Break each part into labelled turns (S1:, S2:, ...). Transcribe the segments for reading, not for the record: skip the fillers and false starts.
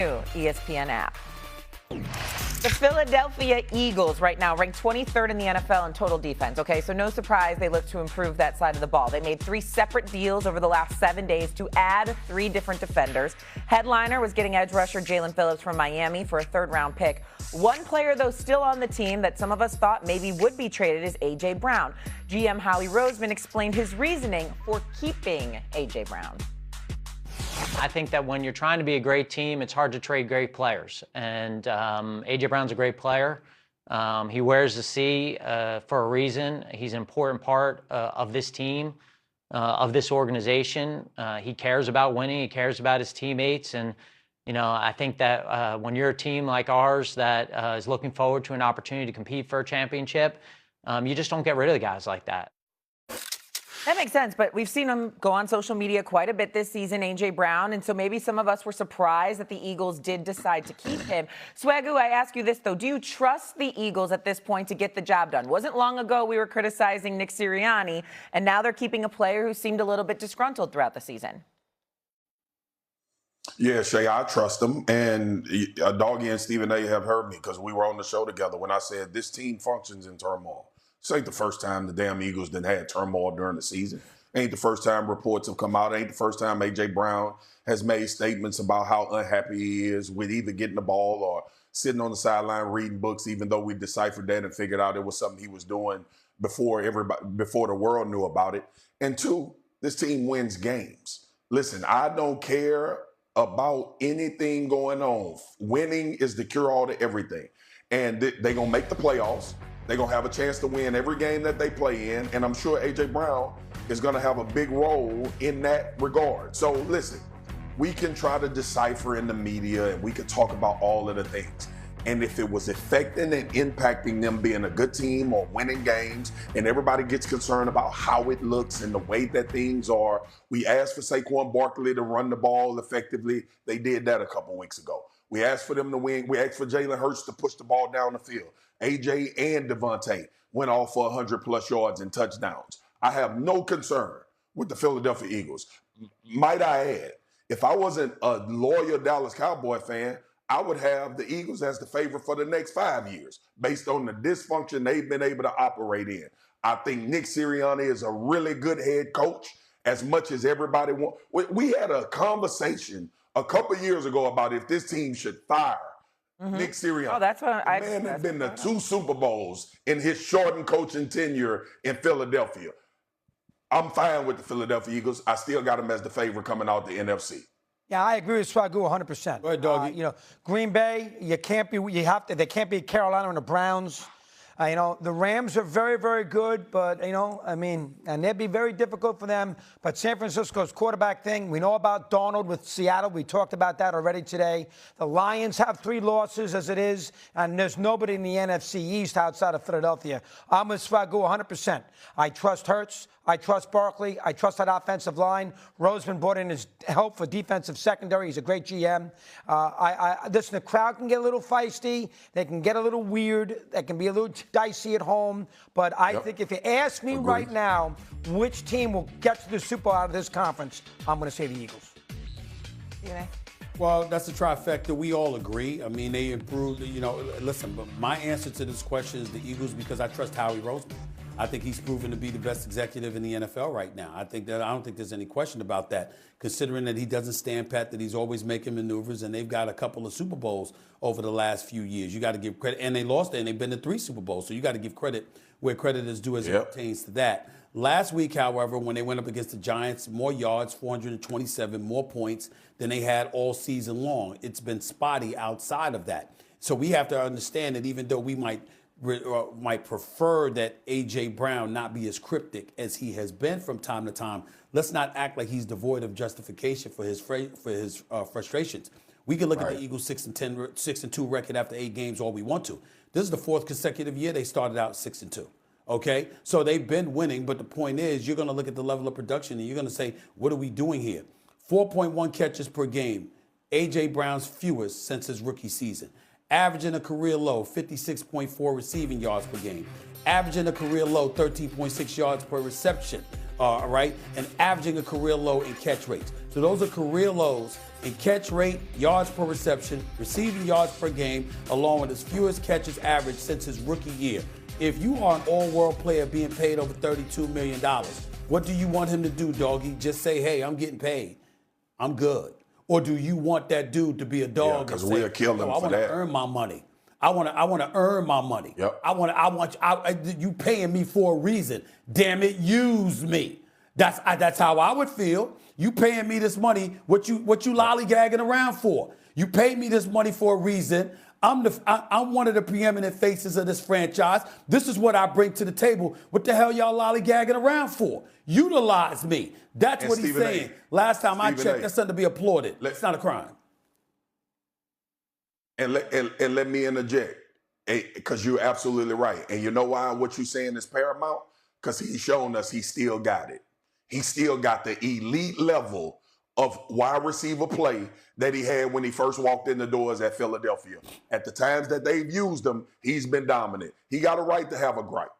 S1: ESPN app. The Philadelphia Eagles right now ranked 23rd in the NFL in total defense. Okay, so no surprise they look to improve that side of the ball. They made 3 separate deals over the last 7 days to add 3 different defenders. Headliner was getting edge rusher Jaelan Phillips from Miami for a 3rd-round pick. One player, though, still on the team that some of us thought maybe would be traded is A.J. Brown. GM Howie Roseman explained his reasoning for keeping A.J. Brown.
S2: I think that when you're trying to be a great team, it's hard to trade great players. And A.J. Brown's a great player. He wears the C for a reason. He's an important part of this team, of this organization. He cares about winning. He cares about his teammates. And, you know, I think that when you're a team like ours that is looking forward to an opportunity to compete for a championship, you just don't get rid of the guys like that.
S1: That makes sense, but we've seen him go on social media quite a bit this season, A.J. Brown, and so maybe some of us were surprised that the Eagles did decide to keep him. Swagoo, I ask you this, though. Do you trust the Eagles at this point to get the job done? Wasn't long ago we were criticizing Nick Sirianni, and now they're keeping a player who seemed a little bit disgruntled throughout the season.
S3: Yeah, Shay, I trust them, and Doggy and Stephen A. have heard me because we were on the show together when I said this team functions in turmoil. This ain't the first time the damn Eagles done had turmoil during the season. Ain't the first time reports have come out. Ain't the first time A.J. Brown has made statements about how unhappy he is with either getting the ball or sitting on the sideline reading books, even though we deciphered that and figured out it was something he was doing before the world knew about it. And 2, this team wins games. Listen, I don't care about anything going on. Winning is the cure-all to everything. And they're going to make the playoffs. They're going to have a chance to win every game that they play in, and I'm sure A.J. Brown is going to have a big role in that regard. So, listen, we can try to decipher in the media, and we can talk about all of the things. And if it was affecting and impacting them being a good team or winning games, and everybody gets concerned about how it looks and the way that things are, we asked for Saquon Barkley to run the ball effectively. They did that a couple weeks ago. We asked for them to win. We asked for Jalen Hurts to push the ball down the field. A.J. and Devontae went off for 100-plus yards and touchdowns. I have no concern with the Philadelphia Eagles. Might I add, if I wasn't a loyal Dallas Cowboy fan, I would have the Eagles as the favorite for the next 5 years based on the dysfunction they've been able to operate in. I think Nick Sirianni is a really good head coach as much as everybody wants. We had a conversation a couple years ago about if this team should fire Nick Sirianni.
S1: Oh, that's what
S3: the man has been to 2 Super Bowls in his shortened coaching tenure in Philadelphia. I'm fine with the Philadelphia Eagles. I still got them as the favorite coming out the NFC.
S4: Yeah, I agree with Swagoo 100%.
S5: Go ahead, Doggy.
S4: You know, Green Bay, they can't be Carolina and the Browns. The Rams are very, very good, but, and it'd be very difficult for them. But San Francisco's quarterback thing, we know about Darnold with Seattle. We talked about that already today. The Lions have 3 losses as it is, and there's nobody in the NFC East outside of Philadelphia. I'm with Swagoo 100%. I trust Hurts. I trust Barkley. I trust that offensive line. Roseman brought in his help for defensive secondary. He's a great GM. Listen, the crowd can get a little feisty. They can get a little weird. They can be a little dicey at home. But I think if you ask me right now which team will get to the Super Bowl out of this conference, I'm going to say the Eagles.
S5: Well, that's a trifecta. We all agree. I mean, they improved. Listen, but my answer to this question is the Eagles because I trust Howie Roseman. I think he's proven to be the best executive in the NFL right now. I don't think there's any question about that, considering that he doesn't stand pat, that he's always making maneuvers, and they've got a couple of Super Bowls over the last few years. You got to give credit, and they lost it, and they've been to 3 Super Bowls, so you got to give credit where credit is due as it pertains to that. Last week, however, when they went up against the Giants, more yards, 427, more points than they had all season long. It's been spotty outside of that. So we have to understand that even though we might prefer that A.J. Brown not be as cryptic as he has been from time to time, let's not act like he's devoid of justification for his frustrations. We can look at the Eagles 6-2 record after 8 games all we want to. This is the 4th consecutive year they started out 6-2. Okay? So they've been winning, but the point is you're going to look at the level of production and you're going to say, what are we doing here? 4.1 catches per game. A.J. Brown's fewest since his rookie season. Averaging a career low, 56.4 receiving yards per game. Averaging a career low, 13.6 yards per reception, and averaging a career low in catch rates. So those are career lows in catch rate, yards per reception, receiving yards per game, along with his fewest catches average since his rookie year. If you are an all-world player being paid over $32 million, what do you want him to do, doggy? Just say, hey, I'm getting paid. I'm good. Or do you want that dude to be a dog?
S3: Yeah, because we'll kill him for that.
S5: I want to earn my money. I want to earn my money.
S3: Yep.
S5: You paying me for a reason. Damn it, use me. That's how I would feel. You paying me this money, what you lollygagging around for? You paid me this money for a reason. I'm one of the preeminent faces of this franchise. This is what I bring to the table. What the hell y'all lollygagging around for? Utilize me. That's what he's saying. Last time I checked, that's something to be applauded. It's not a crime.
S3: And let me interject, because you're absolutely right. And you know why what you're saying is paramount? Because he's shown us he still got it. He still got the elite level of wide receiver play that he had when he first walked in the doors at Philadelphia. At the times that they've used him, he's been dominant. He got a right to have a gripe.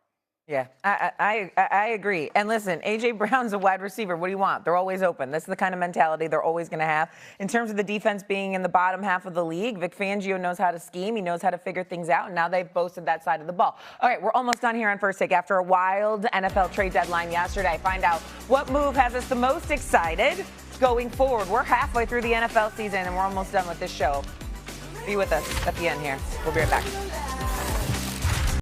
S1: Yeah, I agree. And listen, A.J. Brown's a wide receiver. What do you want? They're always open. This is the kind of mentality they're always going to have. In terms of the defense being in the bottom half of the league, Vic Fangio knows how to scheme. He knows how to figure things out. And now they've boasted that side of the ball. All right, we're almost done here on First Take. After a wild NFL trade deadline yesterday, find out what move has us the most excited going forward. We're halfway through the NFL season, and we're almost done with this show. Be with us at the end here. We'll be right back.